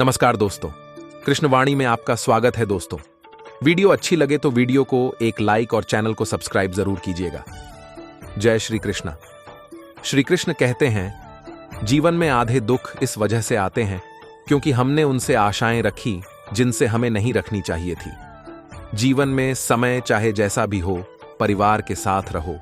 नमस्कार दोस्तों, कृष्णवाणी में आपका स्वागत है दोस्तों। वीडियो अच्छी लगे तो वीडियो को एक लाइक और चैनल को सब्सक्राइब जरूर कीजिएगा। जय श्री कृष्ण। श्री कृष्ण कहते हैं, जीवन में आधे दुख इस वजह से आते हैं क्योंकि हमने उनसे आशाएं रखी जिनसे हमें नहीं रखनी चाहिए थी। जीवन में समय चाहे जैसा भी हो, परिवार के साथ रहो।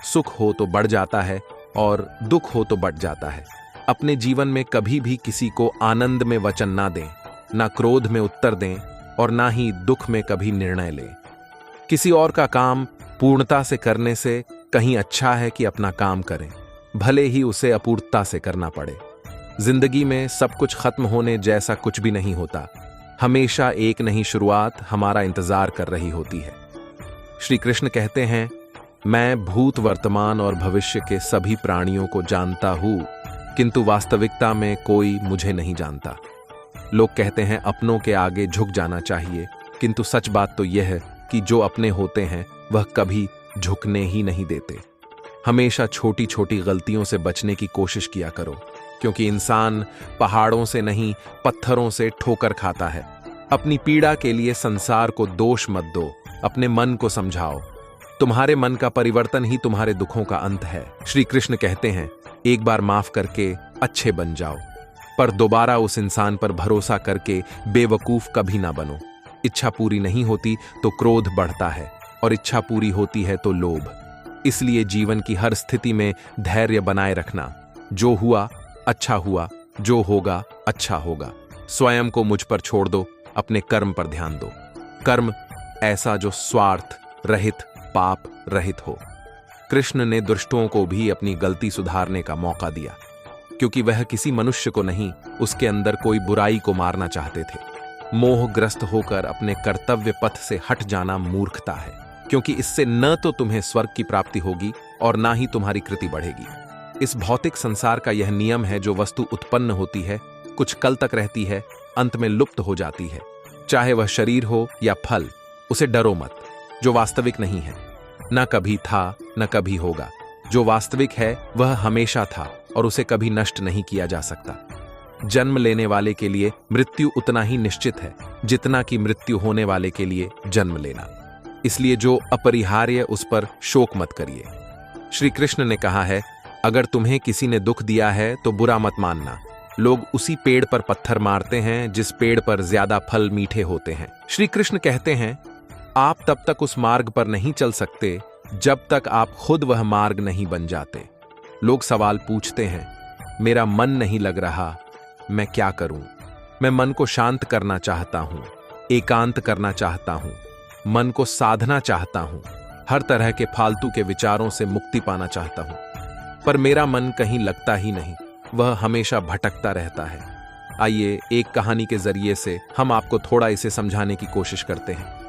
सुख हो तो बढ़ जाता है और दुख हो तो बढ़ जाता है। अपने जीवन में कभी भी किसी को आनंद में वचन ना दें, ना क्रोध में उत्तर दें और ना ही दुख में कभी निर्णय लें। किसी और का काम पूर्णता से करने से कहीं अच्छा है कि अपना काम करें, भले ही उसे अपूर्णता से करना पड़े। जिंदगी में सब कुछ खत्म होने जैसा कुछ भी नहीं होता। हमेशा एक नई शुरुआत हमारा इंतजार कर रही होती है। श्री कृष्ण कहते हैं, मैं भूत, वर्तमान और भविष्य के सभी प्राणियों को जानता हूं, किंतु वास्तविकता में कोई मुझे नहीं जानता। लोग कहते हैं अपनों के आगे झुक जाना चाहिए, किंतु सच बात तो यह है कि जो अपने होते हैं वह कभी झुकने ही नहीं देते। हमेशा छोटी छोटी गलतियों से बचने की कोशिश किया करो, क्योंकि इंसान पहाड़ों से नहीं पत्थरों से ठोकर खाता है। अपनी पीड़ा के लिए संसार को दोष मत दो, अपने मन को समझाओ। तुम्हारे मन का परिवर्तन ही तुम्हारे दुखों का अंत है। श्री कृष्ण कहते हैं, एक बार माफ करके अच्छे बन जाओ, पर दोबारा उस इंसान पर भरोसा करके बेवकूफ कभी ना बनो। इच्छा पूरी नहीं होती तो क्रोध बढ़ता है और इच्छा पूरी होती है तो लोभ। इसलिए जीवन की हर स्थिति में धैर्य बनाए रखना। जो हुआ अच्छा हुआ, जो होगा अच्छा होगा। स्वयं को मुझ पर छोड़ दो, अपने कर्म पर ध्यान दो। कर्म ऐसा जो स्वार्थ रहित, पाप रहित हो। कृष्ण ने दुष्टों को भी अपनी गलती सुधारने का मौका दिया, क्योंकि वह किसी मनुष्य को नहीं, उसके अंदर कोई बुराई को मारना चाहते थे। मोहग्रस्त होकर अपने कर्तव्य पथ से हट जाना मूर्खता है, क्योंकि इससे न तो तुम्हें स्वर्ग की प्राप्ति होगी और ना ही तुम्हारी कृति बढ़ेगी। इस भौतिक संसार का यह नियम है, जो वस्तु उत्पन्न होती है कुछ कल तक रहती है, अंत में लुप्त हो जाती है। चाहे वह शरीर हो या फल, उसे डरो मत, जो वास्तविक नहीं है। न कभी था न कभी होगा। जो वास्तविक है वह हमेशा था और उसे कभी नष्ट नहीं किया जा सकता। जन्म लेने वाले के लिए मृत्यु उतना ही निश्चित है जितना कि मृत्यु होने वाले के लिए जन्म लेना। इसलिए जो अपरिहार्य उस पर शोक मत करिए। श्री कृष्ण ने कहा है, अगर तुम्हें किसी ने दुख दिया है तो बुरा मत मानना। लोग उसी पेड़ पर पत्थर मारते हैं जिस पेड़ पर ज्यादा फल मीठे होते हैं। श्री कृष्ण कहते हैं, आप तब तक उस मार्ग पर नहीं चल सकते जब तक आप खुद वह मार्ग नहीं बन जाते। लोग सवाल पूछते हैं, मेरा मन नहीं लग रहा, मैं क्या करूं? मैं मन को शांत करना चाहता हूं, एकांत करना चाहता हूं, मन को साधना चाहता हूं, हर तरह के फालतू के विचारों से मुक्ति पाना चाहता हूं, पर मेरा मन कहीं लगता ही नहीं, वह हमेशा भटकता रहता है। आइए एक कहानी के जरिए से हम आपको थोड़ा इसे समझाने की कोशिश करते हैं।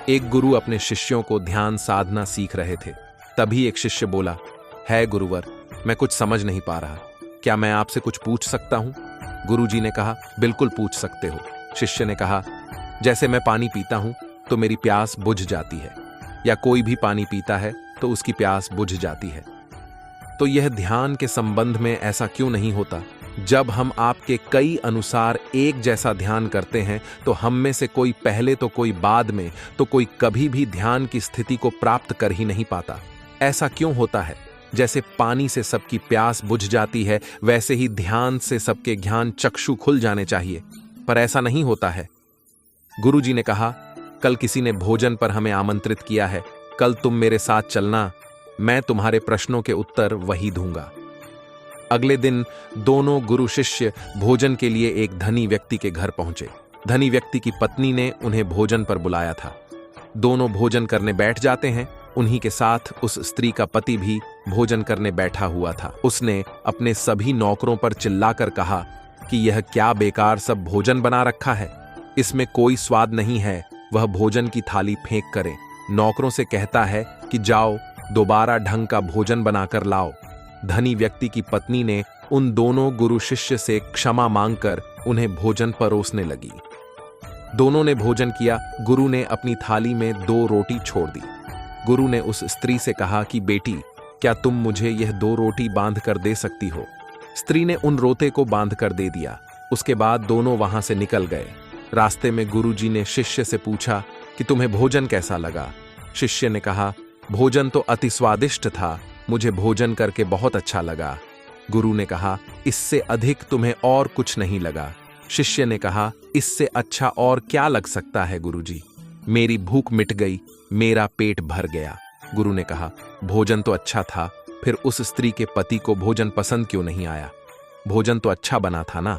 एक गुरु अपने शिष्यों को ध्यान साधना सीख रहे थे। तभी एक शिष्य बोला, है गुरुवर, मैं कुछ समझ नहीं पा रहा, क्या मैं आपसे कुछ पूछ सकता हूं? गुरुजी ने कहा, बिल्कुल पूछ सकते हो। शिष्य ने कहा, जैसे मैं पानी पीता हूं तो मेरी प्यास बुझ जाती है, या कोई भी पानी पीता है तो उसकी प्यास बुझ जाती है, तो यह ध्यान के संबंध में ऐसा क्यों नहीं होता? जब हम आपके कई अनुसार एक जैसा ध्यान करते हैं तो हम में से कोई पहले तो कोई बाद में तो कोई कभी भी ध्यान की स्थिति को प्राप्त कर ही नहीं पाता। ऐसा क्यों होता है? जैसे पानी से सबकी प्यास बुझ जाती है, वैसे ही ध्यान से सबके ज्ञान चक्षु खुल जाने चाहिए, पर ऐसा नहीं होता है। गुरुजी ने कहा, कल किसी ने भोजन पर हमें आमंत्रित किया है, कल तुम मेरे साथ चलना, मैं तुम्हारे प्रश्नों के उत्तर वही दूंगा। अगले दिन दोनों गुरु शिष्य भोजन के लिए एक धनी व्यक्ति के घर पहुंचे। धनी व्यक्ति की पत्नी ने उन्हें भोजन पर बुलाया था। दोनों भोजन करने बैठ जाते हैं। उन्हीं के साथ उस स्त्री का पति भी भोजन करने बैठा हुआ था। उसने अपने सभी नौकरों पर चिल्लाकर कहा कि यह क्या बेकार सब भोजन बना रखा है, इसमें कोई स्वाद नहीं है, वह भोजन की थाली फेंक करे। नौकरों से कहता है कि जाओ दोबारा ढंग का भोजन बनाकर लाओ। धनी व्यक्ति की पत्नी ने उन दोनों गुरु शिष्य से क्षमा मांगकर उन्हें भोजन परोसने लगी। दोनों ने भोजन किया। गुरु ने अपनी थाली में 2 रोटी छोड़ दी। गुरु ने उस स्त्री से कहा कि बेटी, क्या तुम मुझे यह 2 रोटी बांध कर दे सकती हो? स्त्री ने उन रोते को बांध कर दे दिया। उसके बाद दोनों वहां से निकल गए। रास्ते में गुरुजी ने शिष्य से पूछा कि तुम्हें भोजन कैसा लगा। शिष्य ने कहा, भोजन तो अति स्वादिष्ट था, मुझे भोजन करके बहुत अच्छा लगा। गुरु ने कहा, इससे अधिक तुम्हें और कुछ नहीं लगा। शिष्य ने कहा, इससे अच्छा और क्या लग सकता है गुरुजी? मेरी भूख मिट गई, मेरा पेट भर गया। गुरु ने कहा, भोजन तो अच्छा था, फिर उस स्त्री के पति को भोजन पसंद क्यों नहीं आया? भोजन तो अच्छा बना था ना।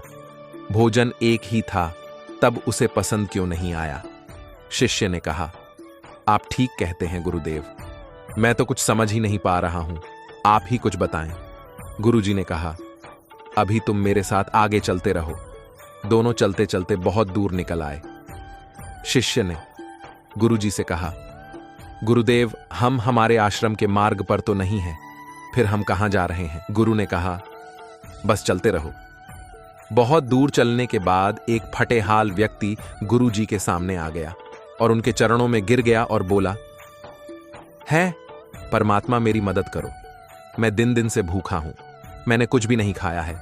भोजन एक ही था, तब उसे पसंद क्यों नहीं आया? शिष्य ने कहा, आप ठीक कहते हैं गुरुदेव, मैं तो कुछ समझ ही नहीं पा रहा हूं, आप ही कुछ बताएं। गुरुजी ने कहा, अभी तुम मेरे साथ आगे चलते रहो। दोनों चलते चलते बहुत दूर निकल आए। शिष्य ने गुरुजी से कहा, गुरुदेव, हम हमारे आश्रम के मार्ग पर तो नहीं हैं, फिर हम कहां जा रहे हैं? गुरु ने कहा, बस चलते रहो। बहुत दूर चलने के बाद एक फटेहाल व्यक्ति गुरुजी के सामने आ गया और उनके चरणों में गिर गया और बोला, है परमात्मा, मेरी मदद करो, मैं दिन दिन से भूखा हूं, मैंने कुछ भी नहीं खाया है,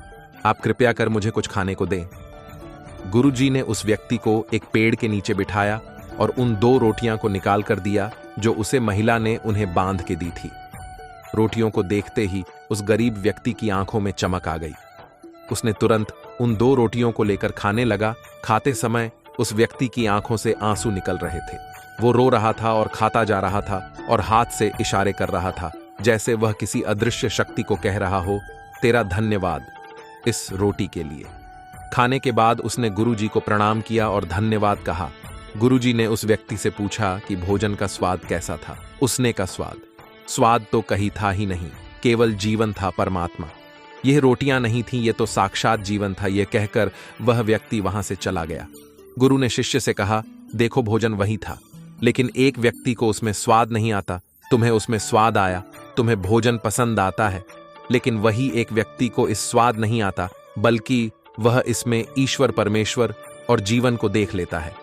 आप कृपया कर मुझे कुछ खाने को दें। गुरुजी ने उस व्यक्ति को एक पेड़ के नीचे बिठाया और उन 2 रोटियां को निकाल कर दिया जो उसे महिला ने उन्हें बांध के दी थी। रोटियों को देखते ही उस गरीब व्यक्ति की आंखों में चमक आ गई। उसने तुरंत उन 2 रोटियों को लेकर खाने लगा। खाते समय उस व्यक्ति की आंखों से आंसू निकल रहे थे। वो रो रहा था और खाता जा रहा था और हाथ से इशारे कर रहा था, जैसे वह किसी अदृश्य शक्ति को कह रहा हो, तेरा धन्यवाद इस रोटी के लिए। खाने के बाद उसने गुरुजी को प्रणाम किया और धन्यवाद कहा। गुरुजी ने उस व्यक्ति से पूछा कि भोजन का स्वाद कैसा था। उसने का स्वाद तो कहीं था ही नहीं, केवल जीवन था, परमात्मा। यह रोटियां नहीं थीं, ये तो साक्षात जीवन था। यह कहकर वह व्यक्ति वहां से चला गया। गुरु ने शिष्य से कहा, देखो, भोजन वही था, लेकिन एक व्यक्ति को उसमें स्वाद नहीं आता, तुम्हें उसमें स्वाद आया, तुम्हें भोजन पसंद आता है, लेकिन वही एक व्यक्ति को इस स्वाद नहीं आता, बल्कि वह इसमें ईश्वर, परमेश्वर और जीवन को देख लेता है।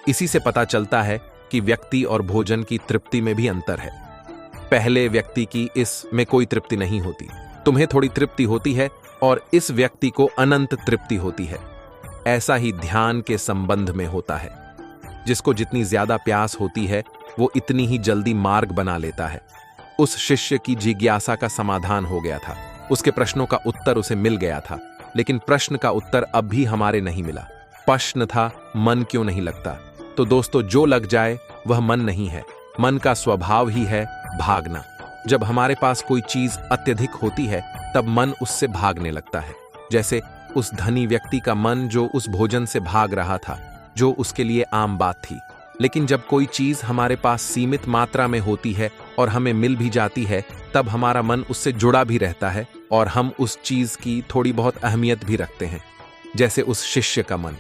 इसी से पता चलता है कि व्यक्ति और भोजन की तृप्ति में भी अंतर है। पहले व्यक्ति की इसमें कोई तृप्ति नहीं होती, तुम्हें थोड़ी तृप्ति होती है, और इस व्यक्ति को अनंत तृप्ति होती है। ऐसा ही ध्यान के संबंध में होता है। जिसको जितनी ज्यादा प्यास होती है, वो इतनी ही जल्दी मार्ग बना लेता है। उस शिष्य की जिज्ञासा का समाधान हो गया था, उसके प्रश्नों का उत्तर उसे मिल गया था, लेकिन प्रश्न का उत्तर अब भी हमारे नहीं मिला। प्रश्न था, मन क्यों नहीं लगता? तो दोस्तों, जो लग जाए वह मन नहीं है। मन का स्वभाव ही है भागना। जब हमारे पास कोई चीज अत्यधिक होती है, तब मन उससे भागने लगता है। जैसे उस धनी व्यक्ति का मन जो उस भोजन से भाग रहा था, जो उसके लिए आम बात थी। लेकिन जब कोई चीज हमारे पास सीमित मात्रा में होती है और हमें मिल भी जाती है, तब हमारा मन उससे जुड़ा भी रहता है और हम उस चीज की थोड़ी बहुत अहमियत भी रखते हैं। जैसे उस शिष्य का मन,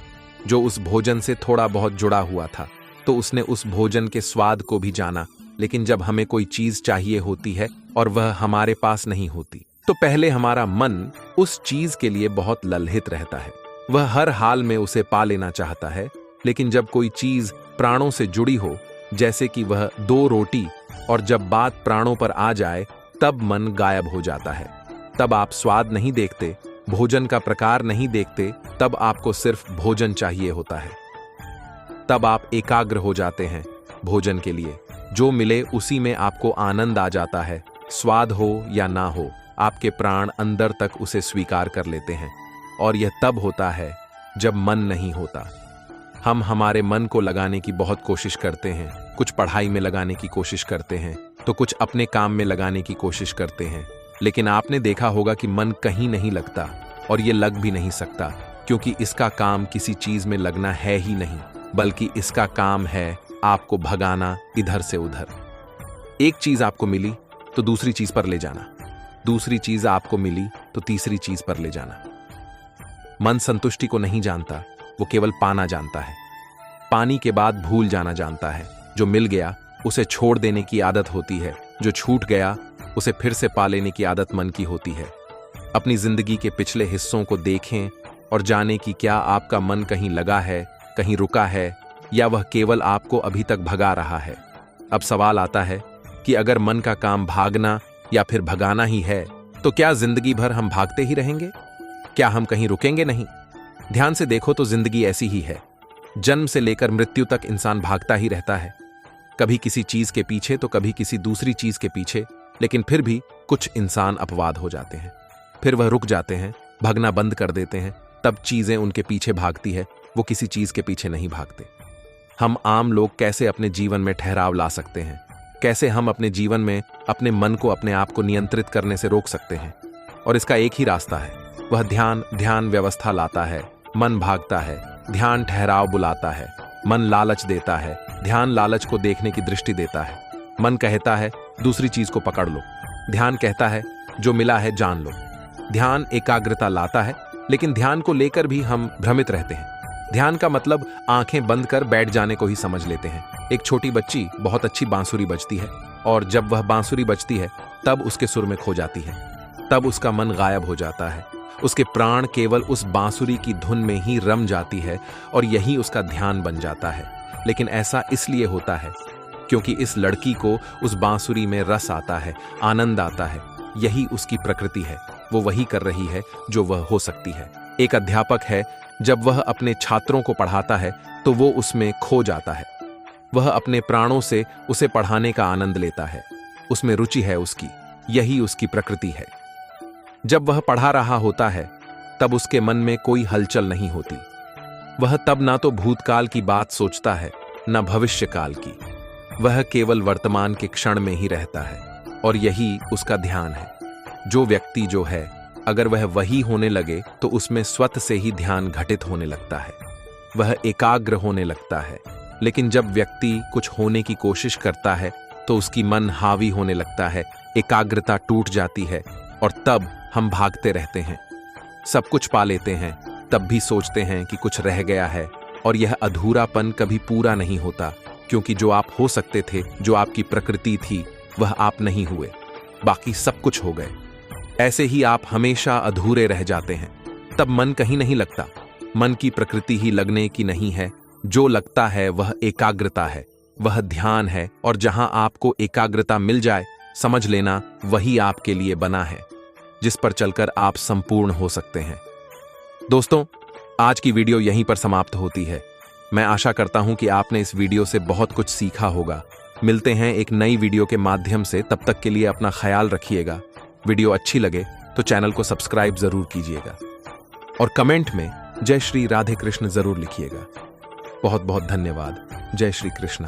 जो उस भोजन से थोड़ा बहुत जुड़ा हुआ था, तो उसने उस भोजन के स्वाद को भी जाना। लेकिन जब हमें कोई चीज चाहिए होती है और वह हमारे पास नहीं होती, तो पहले हमारा मन उस चीज के लिए बहुत ललहित रहता है। वह हर हाल में उसे पा लेना चाहता है। लेकिन जब कोई चीज प्राणों से जुड़ी हो, जैसे कि वह 2 रोटी, और जब बात प्राणों पर आ जाए, तब मन गायब हो जाता है। तब आप स्वाद नहीं देखते, भोजन का प्रकार नहीं देखते, तब आपको सिर्फ भोजन चाहिए होता है। तब आप एकाग्र हो जाते हैं भोजन के लिए। जो मिले उसी में आपको आनंद आ जाता है। स्वाद हो या ना हो, आपके प्राण अंदर तक उसे स्वीकार कर लेते हैं। और यह तब होता है जब मन नहीं होता। हम हमारे मन को लगाने की बहुत कोशिश करते हैं। कुछ पढ़ाई में लगाने की कोशिश करते हैं, तो कुछ अपने काम में लगाने की कोशिश करते हैं। लेकिन आपने देखा होगा कि मन कहीं नहीं लगता, और ये लग भी नहीं सकता, क्योंकि इसका काम किसी चीज में लगना है ही नहीं, बल्कि इसका काम है आपको भगाना इधर से उधर। एक चीज आपको मिली तो दूसरी चीज पर ले जाना, दूसरी चीज आपको मिली तो तीसरी चीज पर ले जाना। मन संतुष्टि को नहीं जानता, वो केवल पाना जानता है। पानी के बाद भूल जाना जानता है। जो मिल गया उसे छोड़ देने की आदत होती है, जो छूट गया उसे फिर से पा लेने की आदत मन की होती है। अपनी जिंदगी के पिछले हिस्सों को देखें और जानें कि क्या आपका मन कहीं लगा है, कहीं रुका है, या वह केवल आपको अभी तक भगा रहा है। अब सवाल आता है कि अगर मन का काम भागना या फिर भगाना ही है, तो क्या जिंदगी भर हम भागते ही रहेंगे? क्या हम कहीं रुकेंगे नहीं? ध्यान से देखो तो जिंदगी ऐसी ही है। जन्म से लेकर मृत्यु तक इंसान भागता ही रहता है, कभी किसी चीज के पीछे तो कभी किसी दूसरी चीज के पीछे। लेकिन फिर भी कुछ इंसान अपवाद हो जाते हैं, फिर वह रुक जाते हैं, भागना बंद कर देते हैं। तब चीजें उनके पीछे भागती है, वो किसी चीज के पीछे नहीं भागते। हम आम लोग कैसे अपने जीवन में ठहराव ला सकते हैं, कैसे हम अपने जीवन में अपने मन को अपने आप को नियंत्रित करने से रोक सकते हैं? और इसका एक ही रास्ता है, वह ध्यान व्यवस्था लाता है। मन भागता है, ध्यान ठहराव बुलाता है। मन लालच देता है, ध्यान लालच को देखने की दृष्टि देता है। मन कहता है दूसरी चीज को पकड़ लो, ध्यान कहता है जो मिला है जान लो। ध्यान एकाग्रता लाता है, लेकिन ध्यान को लेकर भी हम भ्रमित रहते हैं। ध्यान का मतलब आंखें बंद कर बैठ जाने को ही समझ लेते हैं। एक छोटी बच्ची बहुत अच्छी बांसुरी बजती है, और जब वह बांसुरी बजती है तब उसके सुर में खो जाती है, तब उसका मन गायब हो जाता है। उसके प्राण केवल उस बांसुरी की धुन में ही रम जाती है, और यही उसका ध्यान बन जाता है। लेकिन ऐसा इसलिए होता है क्योंकि इस लड़की को उस बांसुरी में रस आता है, आनंद आता है। यही उसकी प्रकृति है, वो वही कर रही है जो वह हो सकती है। एक अध्यापक है, जब वह अपने छात्रों को पढ़ाता है तो वो उसमें खो जाता है। वह अपने प्राणों से उसे पढ़ाने का आनंद लेता है, उसमें रुचि है उसकी, यही उसकी प्रकृति है। जब वह पढ़ा रहा होता है तब उसके मन में कोई हलचल नहीं होती। वह तब ना तो भूतकाल की बात सोचता है न भविष्यकाल की, वह केवल वर्तमान के क्षण में ही रहता है, और यही उसका ध्यान है। जो व्यक्ति जो है, अगर वह वही होने लगे तो उसमें स्वतः से ही ध्यान घटित होने लगता है, वह एकाग्र होने लगता है। लेकिन जब व्यक्ति कुछ होने की कोशिश करता है तो उसकी मन हावी होने लगता है, एकाग्रता टूट जाती है, और तब हम भागते रहते हैं। सब कुछ पा लेते हैं, तब भी सोचते हैं कि कुछ रह गया है, और यह अधूरापन कभी पूरा नहीं होता, क्योंकि जो आप हो सकते थे, जो आपकी प्रकृति थी, वह आप नहीं हुए, बाकी सब कुछ हो गए। ऐसे ही आप हमेशा अधूरे रह जाते हैं। तब मन कहीं नहीं लगता, मन की प्रकृति ही लगने की नहीं है। जो लगता है वह एकाग्रता है, वह ध्यान है, और जहां आपको एकाग्रता मिल जाए, समझ लेना वही आपके लिए बना है, जिस पर चलकर आप संपूर्ण हो सकते हैं। दोस्तों, आज की वीडियो यहीं पर समाप्त होती है। मैं आशा करता हूं कि आपने इस वीडियो से बहुत कुछ सीखा होगा। मिलते हैं एक नई वीडियो के माध्यम से, तब तक के लिए अपना ख्याल रखिएगा। वीडियो अच्छी लगे तो चैनल को सब्सक्राइब जरूर कीजिएगा, और कमेंट में जय श्री राधे कृष्ण जरूर लिखिएगा। बहुत बहुत धन्यवाद। जय श्री कृष्ण।